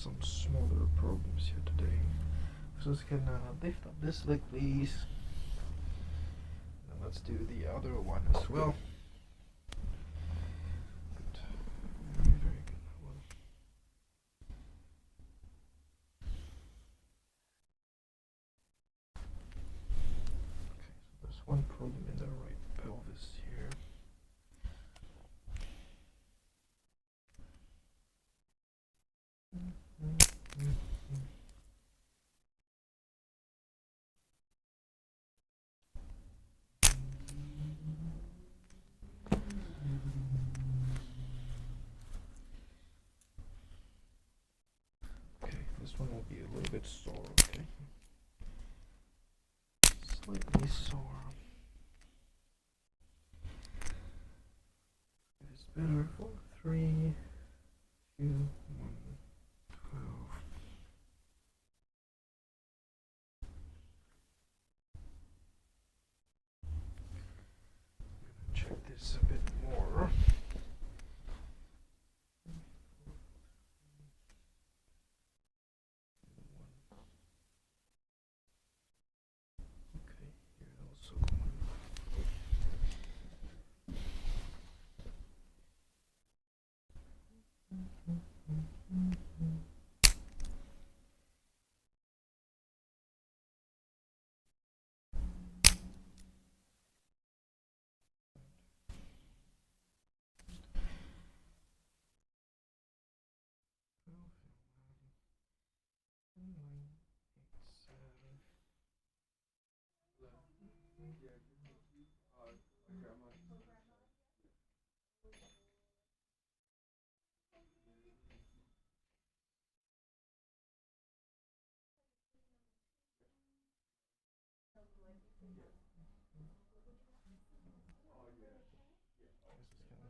some smaller problems here today. So just can lift up this leg, please. And let's do the other one as well. Good. Very, very good. Well, okay, so there's one problem in the right pelvis here. Okay, this one will be a little bit sore, okay? Slightly sore. It's better for 3, 2, 1, 12. Check this a bit more. Okay, here also one.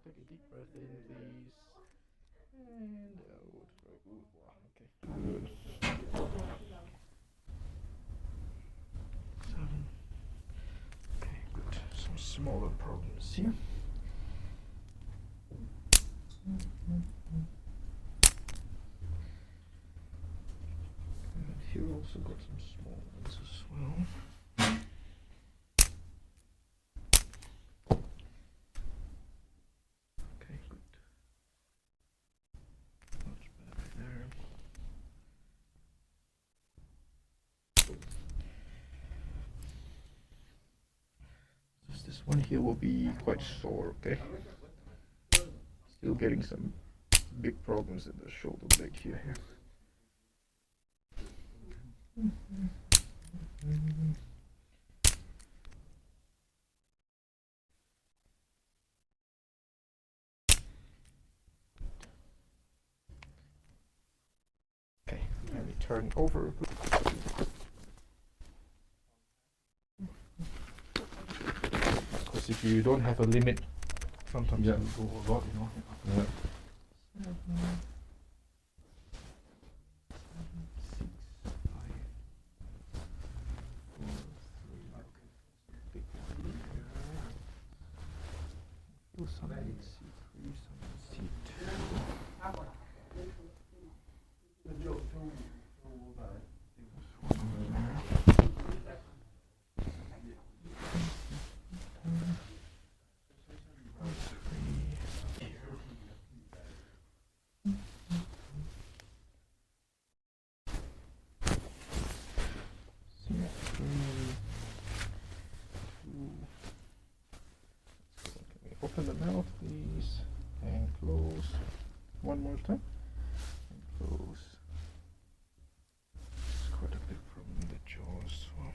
Take a deep breath in, please. And out. Very good. Wow, okay. Good. 7. Okay, good. Some smaller problems here. And here also got some small ones as well. Okay, good. Much better there. Just this one here will be quite sore, okay? Still getting some big problems in the shoulder blade here. Okay, let me turn over. Because if you don't have a limit, sometimes you go a lot, you know. Yeah. 7, 6, 5, 4, 3. Feel some in C3, some in C2. Open the mouth, please, and close. One more time, and close. It's quite a big problem in the jaw as well.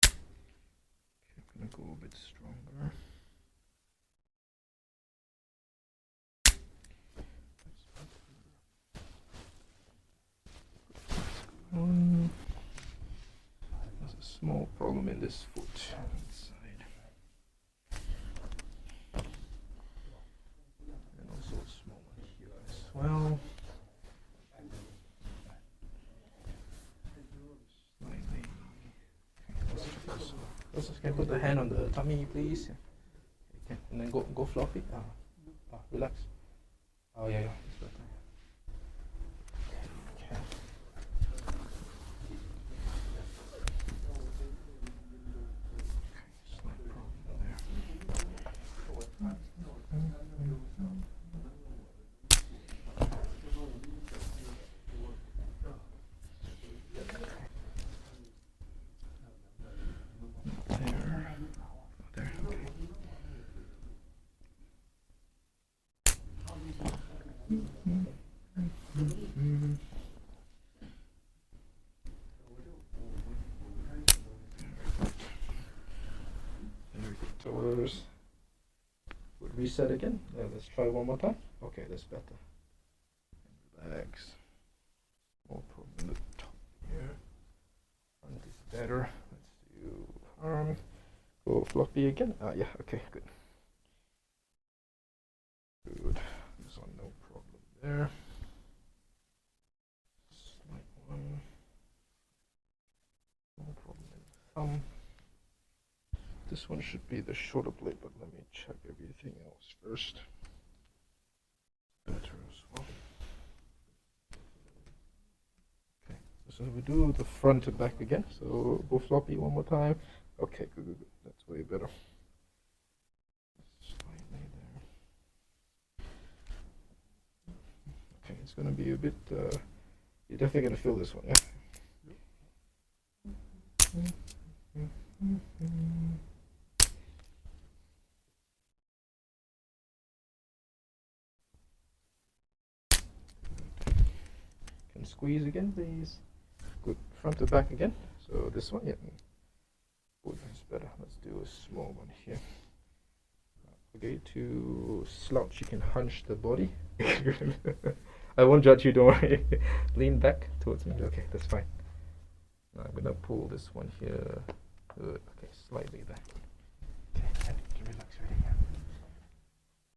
Okay, I'm gonna go a bit stronger. One. There's a small problem in this foot inside. And also a small one here as well. Slightly. Okay, let's check this out. Let's just can put the hand on the tummy, please. Okay, And then go floppy. Relax. Oh yeah, it's better. Okay. Toes. We'll reset again. Let's try one more time. Okay, that's better. Relax. More problem in the top here. Front is better. Let's do arm. Go floppy again. Yeah, okay, good. Good. This one, no problem there. Slight one. No problem in the thumb. This one should be the shorter blade, but let me check everything else first. Better as well. Okay, so we do the front and back again. So go floppy one more time. Okay, good. That's way better. Slightly there. Okay, it's gonna be a bit. You're definitely gonna feel this one, yeah. Can squeeze again, please. Good. Front to back again. So this one, yeah. Good, that's better. Let's do a small one here. Okay, to slouch, you can hunch the body. I won't judge you, don't worry. Lean back towards me. Okay, that's fine. Now I'm gonna pull this one here. Good. Okay, slightly back. Okay, and relax right here.